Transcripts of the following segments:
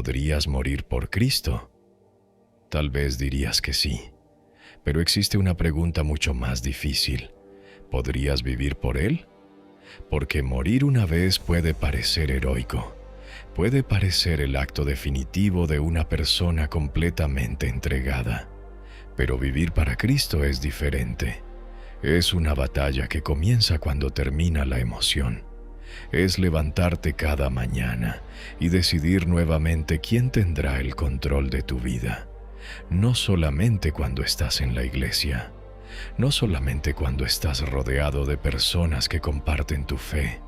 ¿podrías morir por Cristo? Tal vez dirías que sí, pero existe una pregunta mucho más difícil. ¿Podrías vivir por Él? Porque morir una vez puede parecer heroico, puede parecer el acto definitivo de una persona completamente entregada. Pero vivir para Cristo es diferente. Es una batalla que comienza cuando termina la emoción. Es levantarte cada mañana y decidir nuevamente quién tendrá el control de tu vida. No solamente cuando estás en la iglesia, no solamente cuando estás rodeado de personas que comparten tu fe,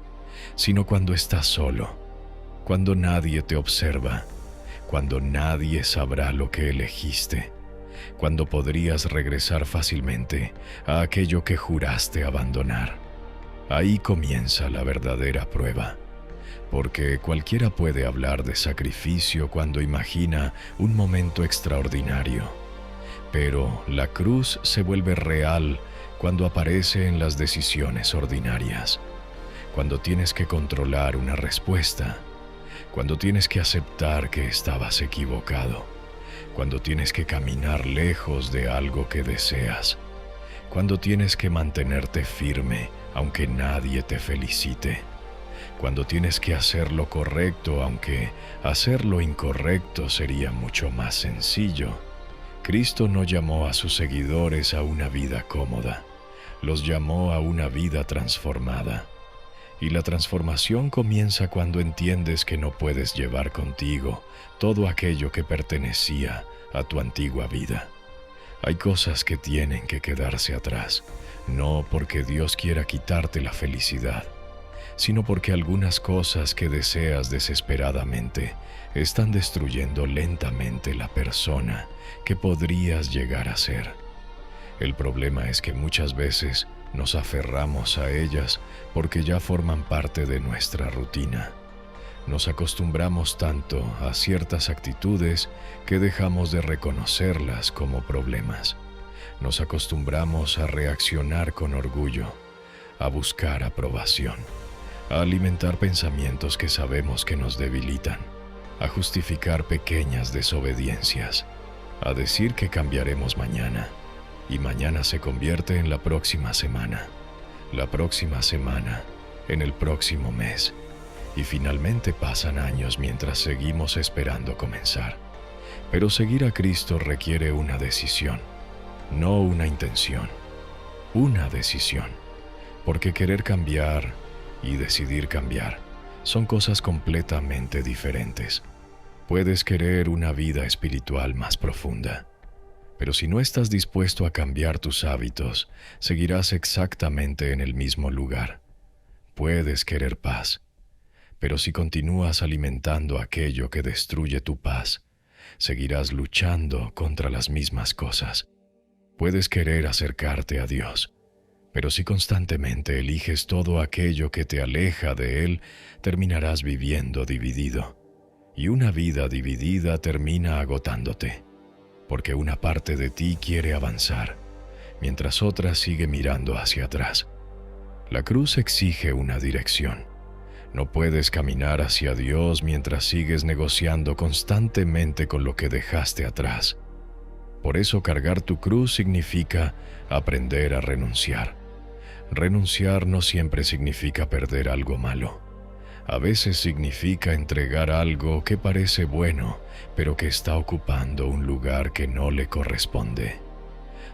sino cuando estás solo, cuando nadie te observa, cuando nadie sabrá lo que elegiste, cuando podrías regresar fácilmente a aquello que juraste abandonar. Ahí comienza la verdadera prueba, porque cualquiera puede hablar de sacrificio cuando imagina un momento extraordinario, pero la cruz se vuelve real cuando aparece en las decisiones ordinarias, cuando tienes que controlar una respuesta, cuando tienes que aceptar que estabas equivocado, cuando tienes que caminar lejos de algo que deseas, cuando tienes que mantenerte firme aunque nadie te felicite, cuando tienes que hacer lo correcto aunque hacer lo incorrecto sería mucho más sencillo. Cristo no llamó a sus seguidores a una vida cómoda, los llamó a una vida transformada. Y la transformación comienza cuando entiendes que no puedes llevar contigo todo aquello que pertenecía a tu antigua vida. Hay cosas que tienen que quedarse atrás, no porque Dios quiera quitarte la felicidad, sino porque algunas cosas que deseas desesperadamente están destruyendo lentamente la persona que podrías llegar a ser. El problema es que muchas veces nos aferramos a ellas porque ya forman parte de nuestra rutina. Nos acostumbramos tanto a ciertas actitudes que dejamos de reconocerlas como problemas. Nos acostumbramos a reaccionar con orgullo, a buscar aprobación, a alimentar pensamientos que sabemos que nos debilitan, a justificar pequeñas desobediencias, a decir que cambiaremos mañana, y mañana se convierte en la próxima semana en el próximo mes, y finalmente pasan años mientras seguimos esperando comenzar. Pero seguir a Cristo requiere una decisión, no una intención, una decisión, porque querer cambiar y decidir cambiar son cosas completamente diferentes. Puedes querer una vida espiritual más profunda, pero si no estás dispuesto a cambiar tus hábitos, seguirás exactamente en el mismo lugar. Puedes querer paz, pero si continúas alimentando aquello que destruye tu paz, seguirás luchando contra las mismas cosas. Puedes querer acercarte a Dios, pero si constantemente eliges todo aquello que te aleja de Él, terminarás viviendo dividido. Y una vida dividida termina agotándote, porque una parte de ti quiere avanzar, mientras otra sigue mirando hacia atrás. La cruz exige una dirección. No puedes caminar hacia Dios mientras sigues negociando constantemente con lo que dejaste atrás. Por eso cargar tu cruz significa aprender a renunciar. Renunciar no siempre significa perder algo malo. A veces significa entregar algo que parece bueno, pero que está ocupando un lugar que no le corresponde.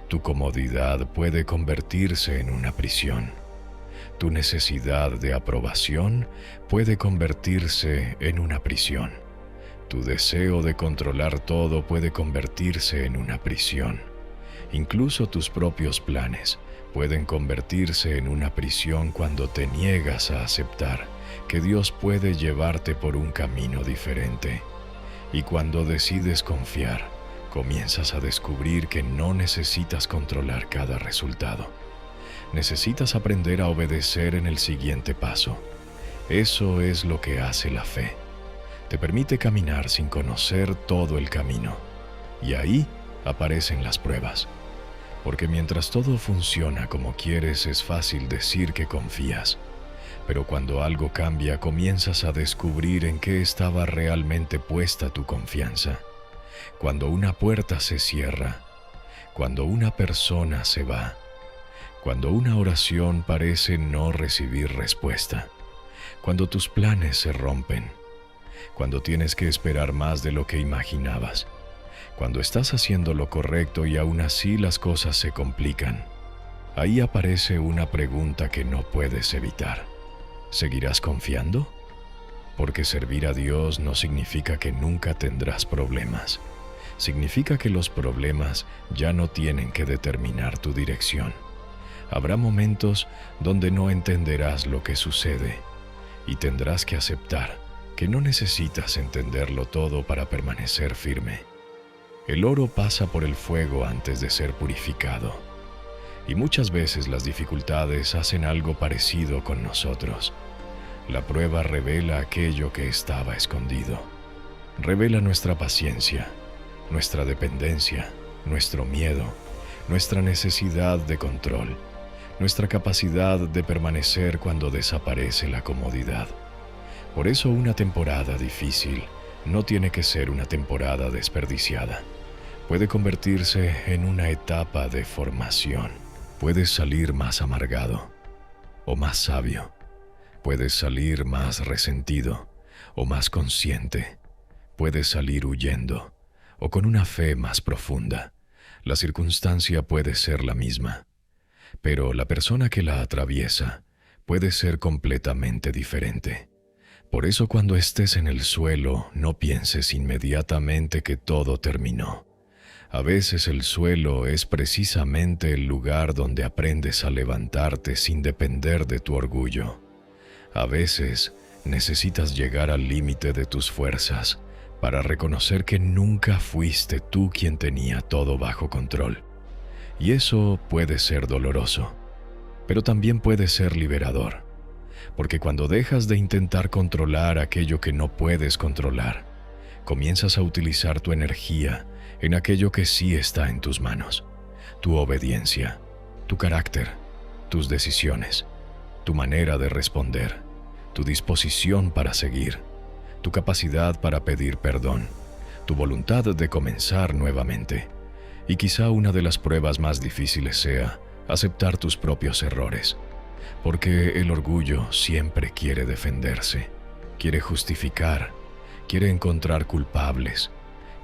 Tu comodidad puede convertirse en una prisión. Tu necesidad de aprobación puede convertirse en una prisión. Tu deseo de controlar todo puede convertirse en una prisión. Incluso tus propios planes pueden convertirse en una prisión cuando te niegas a aceptar que Dios puede llevarte por un camino diferente. Y cuando decides confiar, comienzas a descubrir que no necesitas controlar cada resultado. Necesitas aprender a obedecer en el siguiente paso. Eso es lo que hace la fe. Te permite caminar sin conocer todo el camino. Y ahí aparecen las pruebas. Porque mientras todo funciona como quieres, es fácil decir que confías. Pero cuando algo cambia, comienzas a descubrir en qué estaba realmente puesta tu confianza. Cuando una puerta se cierra, cuando una persona se va, cuando una oración parece no recibir respuesta, cuando tus planes se rompen, cuando tienes que esperar más de lo que imaginabas, cuando estás haciendo lo correcto y aún así las cosas se complican, ahí aparece una pregunta que no puedes evitar. ¿Seguirás confiando? Porque servir a Dios no significa que nunca tendrás problemas. Significa que los problemas ya no tienen que determinar tu dirección. Habrá momentos donde no entenderás lo que sucede y tendrás que aceptar que no necesitas entenderlo todo para permanecer firme. El oro pasa por el fuego antes de ser purificado. Y muchas veces las dificultades hacen algo parecido con nosotros. La prueba revela aquello que estaba escondido. Revela nuestra paciencia, nuestra dependencia, nuestro miedo, nuestra necesidad de control, nuestra capacidad de permanecer cuando desaparece la comodidad. Por eso una temporada difícil no tiene que ser una temporada desperdiciada. Puede convertirse en una etapa de formación. Puedes salir más amargado o más sabio. Puedes salir más resentido o más consciente. Puedes salir huyendo o con una fe más profunda. La circunstancia puede ser la misma, pero la persona que la atraviesa puede ser completamente diferente. Por eso cuando estés en el suelo, no pienses inmediatamente que todo terminó. A veces el suelo es precisamente el lugar donde aprendes a levantarte sin depender de tu orgullo. A veces necesitas llegar al límite de tus fuerzas para reconocer que nunca fuiste tú quien tenía todo bajo control. Y eso puede ser doloroso, pero también puede ser liberador, porque cuando dejas de intentar controlar aquello que no puedes controlar, comienzas a utilizar tu energía en aquello que sí está en tus manos: tu obediencia, tu carácter, tus decisiones, tu manera de responder, tu disposición para seguir, tu capacidad para pedir perdón, tu voluntad de comenzar nuevamente. Y quizá una de las pruebas más difíciles sea aceptar tus propios errores, porque el orgullo siempre quiere defenderse, quiere justificar, quiere encontrar culpables,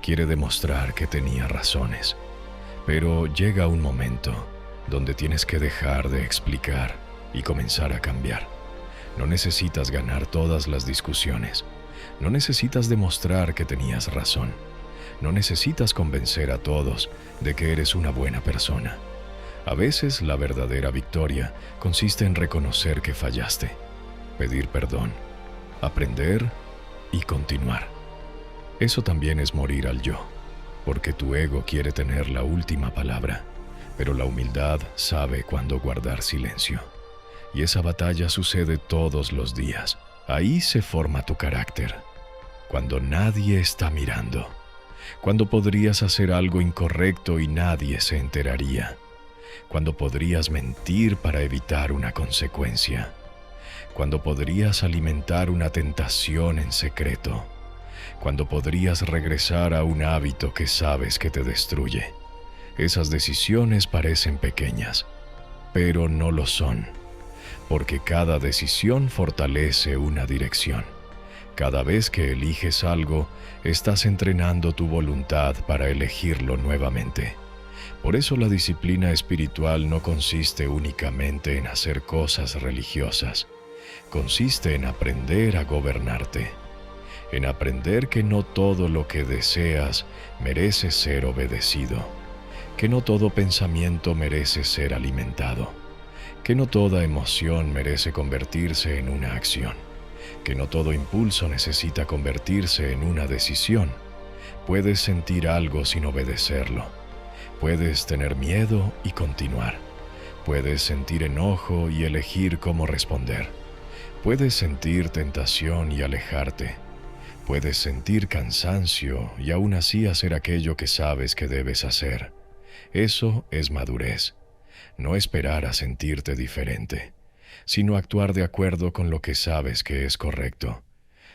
quiere demostrar que tenía razones. Pero llega un momento donde tienes que dejar de explicar y comenzar a cambiar. No necesitas ganar todas las discusiones. No necesitas demostrar que tenías razón. No necesitas convencer a todos de que eres una buena persona. A veces la verdadera victoria consiste en reconocer que fallaste, pedir perdón, aprender y continuar. Eso también es morir al yo, porque tu ego quiere tener la última palabra, pero la humildad sabe cuándo guardar silencio. Y esa batalla sucede todos los días. Ahí se forma tu carácter, cuando nadie está mirando, cuando podrías hacer algo incorrecto y nadie se enteraría, cuando podrías mentir para evitar una consecuencia, cuando podrías alimentar una tentación en secreto, cuando podrías regresar a un hábito que sabes que te destruye. Esas decisiones parecen pequeñas, pero no lo son, porque cada decisión fortalece una dirección. Cada vez que eliges algo, estás entrenando tu voluntad para elegirlo nuevamente. Por eso la disciplina espiritual no consiste únicamente en hacer cosas religiosas. Consiste en aprender a gobernarte, en aprender que no todo lo que deseas merece ser obedecido, que no todo pensamiento merece ser alimentado, que no toda emoción merece convertirse en una acción, que no todo impulso necesita convertirse en una decisión. Puedes sentir algo sin obedecerlo. Puedes tener miedo y continuar. Puedes sentir enojo y elegir cómo responder. Puedes sentir tentación y alejarte. Puedes sentir cansancio y aún así hacer aquello que sabes que debes hacer. Eso es madurez. No esperar a sentirte diferente, sino actuar de acuerdo con lo que sabes que es correcto.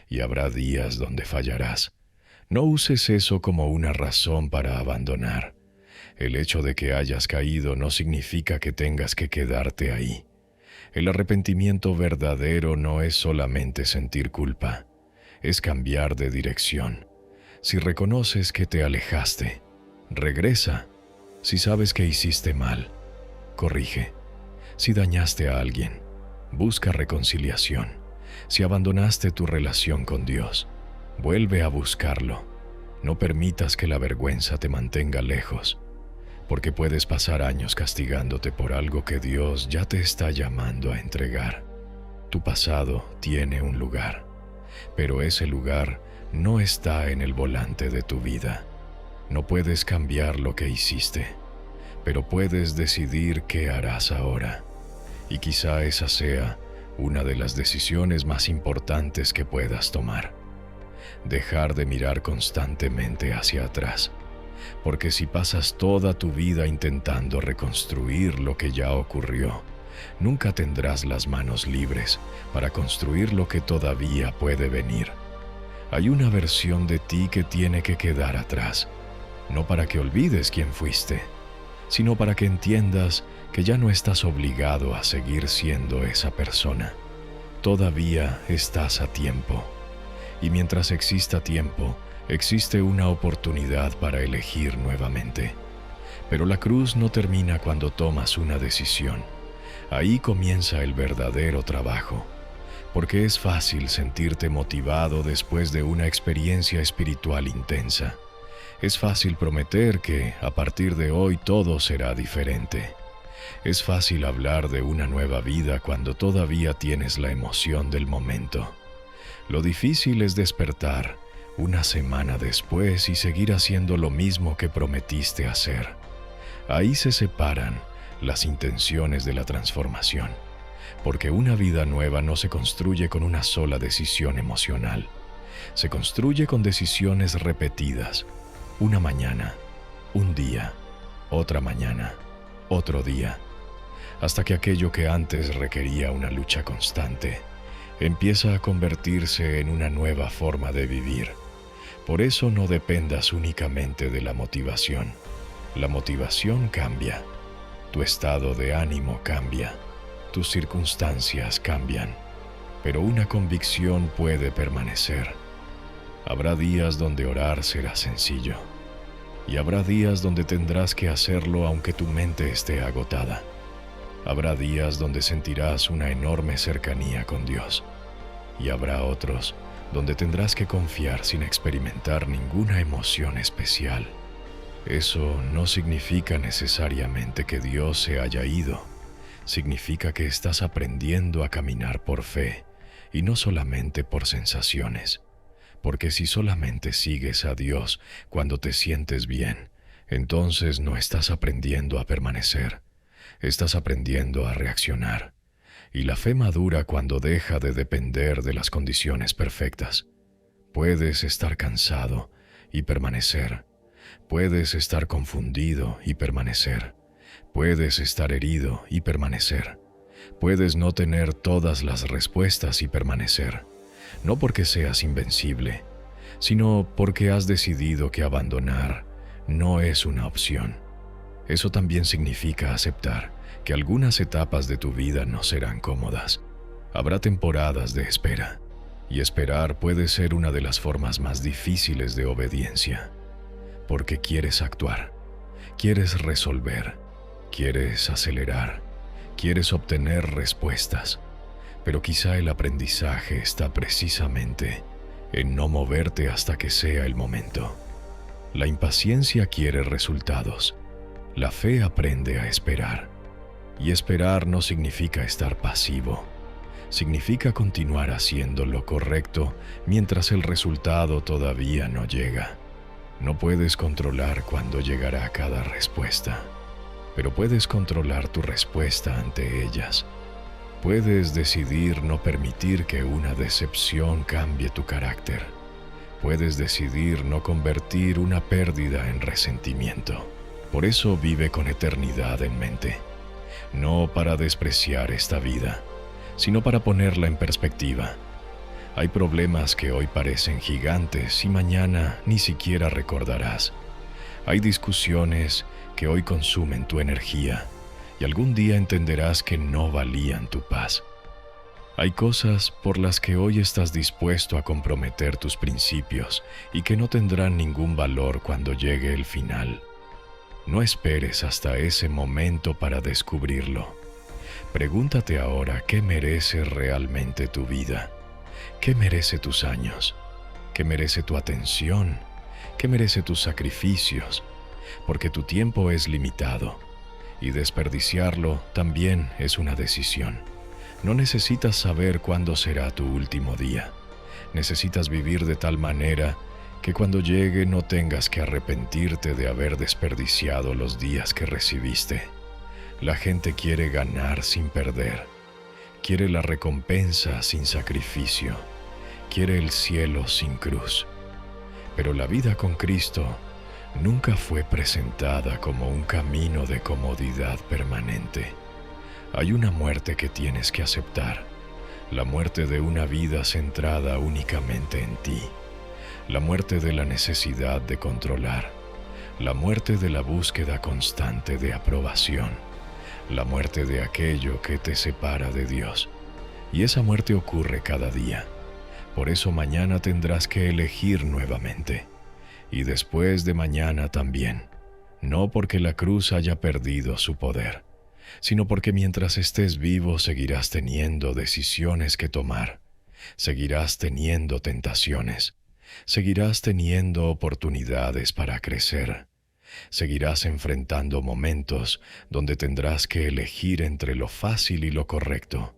Y habrá días donde fallarás. No uses eso como una razón para abandonar. El hecho de que hayas caído no significa que tengas que quedarte ahí. El arrepentimiento verdadero no es solamente sentir culpa, es cambiar de dirección. Si reconoces que te alejaste, regresa. Si sabes que hiciste mal, corrige. Si dañaste a alguien, busca reconciliación. Si abandonaste tu relación con Dios, vuelve a buscarlo. No permitas que la vergüenza te mantenga lejos, porque puedes pasar años castigándote por algo que Dios ya te está llamando a entregar. Tu pasado tiene un lugar, pero ese lugar no está en el volante de tu vida. No puedes cambiar lo que hiciste, pero puedes decidir qué harás ahora. Y quizá esa sea una de las decisiones más importantes que puedas tomar. Dejar de mirar constantemente hacia atrás, porque si pasas toda tu vida intentando reconstruir lo que ya ocurrió, nunca tendrás las manos libres para construir lo que todavía puede venir. Hay una versión de ti que tiene que quedar atrás, no para que olvides quién fuiste, sino para que entiendas que ya no estás obligado a seguir siendo esa persona. Todavía estás a tiempo. Y mientras exista tiempo, existe una oportunidad para elegir nuevamente. Pero la cruz no termina cuando tomas una decisión. Ahí comienza el verdadero trabajo. Porque es fácil sentirte motivado después de una experiencia espiritual intensa. Es fácil prometer que a partir de hoy todo será diferente. Es fácil hablar de una nueva vida cuando todavía tienes la emoción del momento. Lo difícil es despertar una semana después y seguir haciendo lo mismo que prometiste hacer. Ahí se separan las intenciones de la transformación, porque una vida nueva no se construye con una sola decisión emocional. Se construye con decisiones repetidas. Una mañana, un día, otra mañana, otro día, hasta que aquello que antes requería una lucha constante empieza a convertirse en una nueva forma de vivir. Por eso no dependas únicamente de la motivación. La motivación cambia, tu estado de ánimo cambia, tus circunstancias cambian, pero una convicción puede permanecer. Habrá días donde orar será sencillo, y habrá días donde tendrás que hacerlo aunque tu mente esté agotada. Habrá días donde sentirás una enorme cercanía con Dios, y habrá otros donde tendrás que confiar sin experimentar ninguna emoción especial. Eso no significa necesariamente que Dios se haya ido. Significa que estás aprendiendo a caminar por fe, y no solamente por sensaciones. Porque si solamente sigues a Dios cuando te sientes bien, entonces no estás aprendiendo a permanecer. Estás aprendiendo a reaccionar. Y la fe madura cuando deja de depender de las condiciones perfectas. Puedes estar cansado y permanecer. Puedes estar confundido y permanecer. Puedes estar herido y permanecer. Puedes no tener todas las respuestas y permanecer. No porque seas invencible, sino porque has decidido que abandonar no es una opción. Eso también significa aceptar que algunas etapas de tu vida no serán cómodas. Habrá temporadas de espera, y esperar puede ser una de las formas más difíciles de obediencia, porque quieres actuar, quieres resolver, quieres acelerar, quieres obtener respuestas, pero quizá el aprendizaje está precisamente en no moverte hasta que sea el momento. La impaciencia quiere resultados. La fe aprende a esperar. Y esperar no significa estar pasivo. Significa continuar haciendo lo correcto mientras el resultado todavía no llega. No puedes controlar cuándo llegará cada respuesta, pero puedes controlar tu respuesta ante ellas. Puedes decidir no permitir que una decepción cambie tu carácter. Puedes decidir no convertir una pérdida en resentimiento. Por eso vive con eternidad en mente. No para despreciar esta vida, sino para ponerla en perspectiva. Hay problemas que hoy parecen gigantes y mañana ni siquiera recordarás. Hay discusiones que hoy consumen tu energía y algún día entenderás que no valían tu paz. Hay cosas por las que hoy estás dispuesto a comprometer tus principios y que no tendrán ningún valor cuando llegue el final. No esperes hasta ese momento para descubrirlo. Pregúntate ahora qué merece realmente tu vida, qué merece tus años, qué merece tu atención, qué merece tus sacrificios, porque tu tiempo es limitado y desperdiciarlo también es una decisión. No necesitas saber cuándo será tu último día. Necesitas vivir de tal manera que cuando llegue no tengas que arrepentirte de haber desperdiciado los días que recibiste. La gente quiere ganar sin perder. Quiere la recompensa sin sacrificio. Quiere el cielo sin cruz. Pero la vida con Cristo nunca fue presentada como un camino de comodidad permanente. Hay una muerte que tienes que aceptar, la muerte de una vida centrada únicamente en ti, la muerte de la necesidad de controlar, la muerte de la búsqueda constante de aprobación, la muerte de aquello que te separa de Dios. Y esa muerte ocurre cada día. Por eso mañana tendrás que elegir nuevamente, y después de mañana también, no porque la cruz haya perdido su poder, sino porque mientras estés vivo seguirás teniendo decisiones que tomar, seguirás teniendo tentaciones, seguirás teniendo oportunidades para crecer, seguirás enfrentando momentos donde tendrás que elegir entre lo fácil y lo correcto.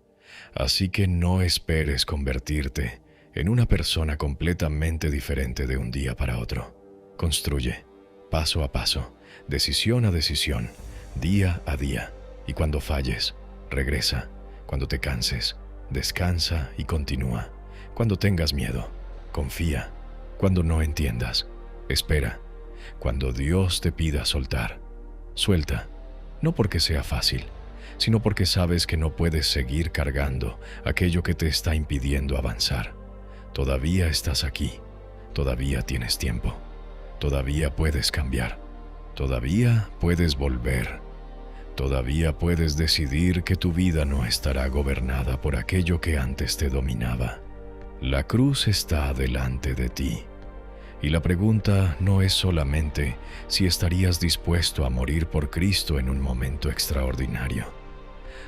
Así que no esperes convertirte en una persona completamente diferente de un día para otro. Construye, paso a paso, decisión a decisión, día a día. Y cuando falles, regresa. Cuando te canses, descansa y continúa. Cuando tengas miedo, confía. Cuando no entiendas, espera. Cuando Dios te pida soltar, suelta. No porque sea fácil, sino porque sabes que no puedes seguir cargando aquello que te está impidiendo avanzar. Todavía estás aquí. Todavía tienes tiempo. Todavía puedes cambiar. Todavía puedes volver. Todavía puedes decidir que tu vida no estará gobernada por aquello que antes te dominaba. La cruz está delante de ti. Y la pregunta no es solamente si estarías dispuesto a morir por Cristo en un momento extraordinario.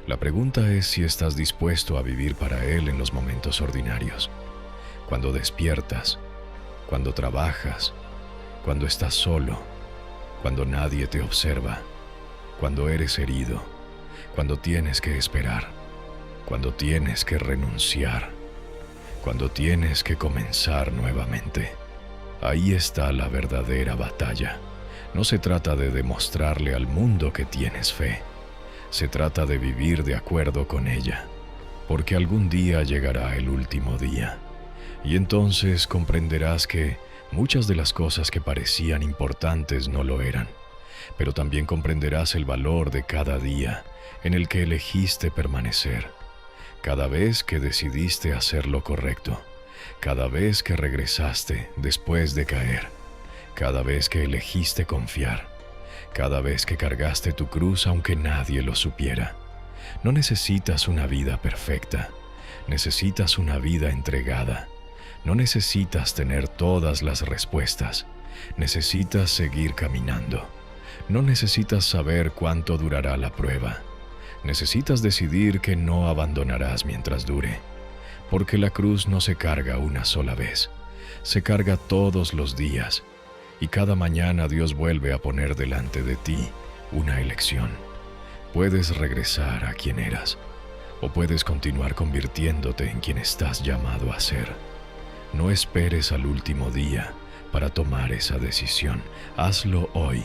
La pregunta es si estás dispuesto a vivir para Él en los momentos ordinarios. Cuando despiertas, cuando trabajas, cuando estás solo, cuando nadie te observa, cuando eres herido, cuando tienes que esperar, cuando tienes que renunciar, cuando tienes que comenzar nuevamente. Ahí está la verdadera batalla. No se trata de demostrarle al mundo que tienes fe. Se trata de vivir de acuerdo con ella, porque algún día llegará el último día. Y entonces comprenderás que muchas de las cosas que parecían importantes no lo eran. Pero también comprenderás el valor de cada día en el que elegiste permanecer, cada vez que decidiste hacer lo correcto, cada vez que regresaste después de caer, cada vez que elegiste confiar, cada vez que cargaste tu cruz aunque nadie lo supiera. No necesitas una vida perfecta, necesitas una vida entregada. No necesitas tener todas las respuestas, necesitas seguir caminando. No necesitas saber cuánto durará la prueba. Necesitas decidir que no abandonarás mientras dure, porque la cruz no se carga una sola vez, se carga todos los días, y cada mañana Dios vuelve a poner delante de ti una elección. Puedes regresar a quien eras, o puedes continuar convirtiéndote en quien estás llamado a ser. No esperes al último día para tomar esa decisión. Hazlo hoy,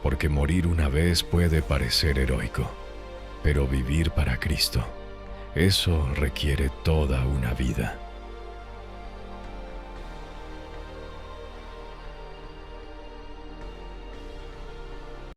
porque morir una vez puede parecer heroico, pero vivir para Cristo, eso requiere toda una vida.